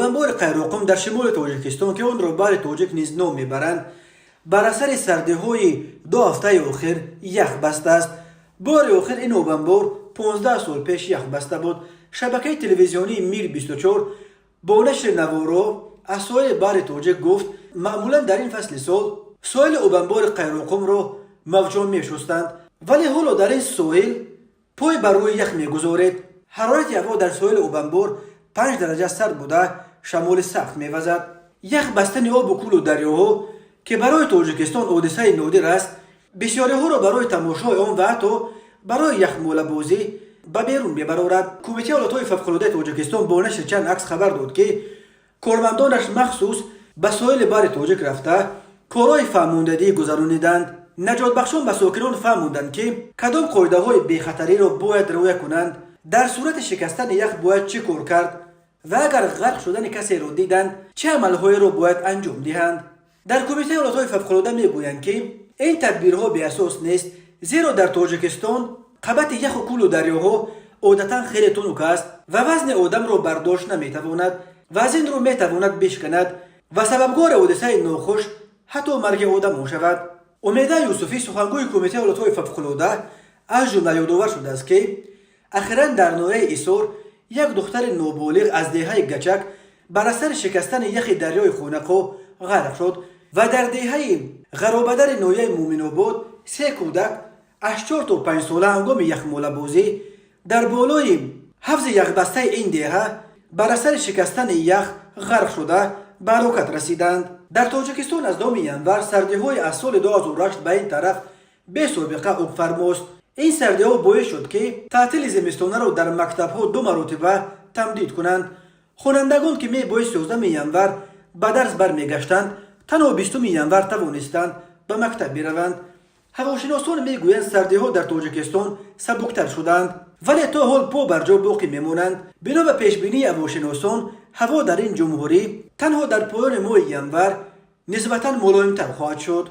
اوبنبور قیروقم در شمال تاجیکستان که اون را بار تاجیک نیز نام میبرند بر اثر سردی‌های 2 هفته اخیر یخ بسته است. بار آخر این اوبنبور 15 سال پیش یخ بسته بود. شبکه تلویزیونی میر 24 با نشر نوارو از سویل بار تاجیک گفت معمولا در این فصل سال سویل اوبنبور قیروقم را موجان میشستند، ولی حالا در این سویل پای بر روی یخ میگذارد. حرارت هوا در سویل اوبنبور 5 درجه سرد بوده، شمال سخت میوزد. یخ بستن آب و کول و دریاها که برای تاجیکستان حادثه نادر است، بسیاری ها را برای تماشای آن و حتی برای یخمال بازی به بیرون میبرد. کمیته حالتهای فوق‌العاده تاجیکستان با نشر چند عکس خبر داد که کارمندانش مخصوص به ساحل بر تاجیک رفته کارهای فهماندهی گذرانیدند. نجات بخشان به ساکنان فهماندند که کدام قاعده های بی‌خطری را باید رعایت کنند، در صورت شکستن یخ باید چه کار کرد و اگر غرق شدن کسی را دیدند چه عملهایی را باید انجام دهند. در کمیته حالتهای فوق‌العاده میگویند که این تدبیرها بی اساس نیست، زیرا در تاجیکستان قبط یخ و کول و دریاها عادتا خیلی تنک است و وزن آدم را برداشت نمیتواند، وزن را میتواند بشکند و سببگار حادثه ناخوش حتی مرگ آدم شود. امیده یوسفی سخنگوی کمیته حالتهای فوق‌العاده از جمله یادآور شده است که اخیراً در ناحیه ایسار یک دختر نابالغ از دهه گچک بر اثر شکستن یخ دریای خونقا غرق شد و در دهه غرابدر ناحیه مومن‌آباد 3 کودک از 4 تا 5 ساله هنگام یخمال بازی در بالای حوض یخبسته این دهه بر اثر شکستن یخ غرق شده به هلاکت رسیدند. در تاجیکستان از دام ینور سردی‌های از سال 2008 به این طرف به سابقه عقب فرماست. این سردی‌ها باعث شد که تعطیل زمستانه را در مکتب‌ها 2 مرتبه تمدید کنند. خوانندگان که میبایست 11 ینور به درس برمیگشتند تنها 20 ینور توانستند به مکتب بروند. هواشناسان میگویند سردی‌ها در تاجیکستان سبکتر شدند، ولی تا حال پا بر جا باقی میمانند. بنا به پیشبینی هواشناسان هوا در این جمهوری تنها در پایان ماه ینور نسبتاً ملایم‌تر خواهد شد.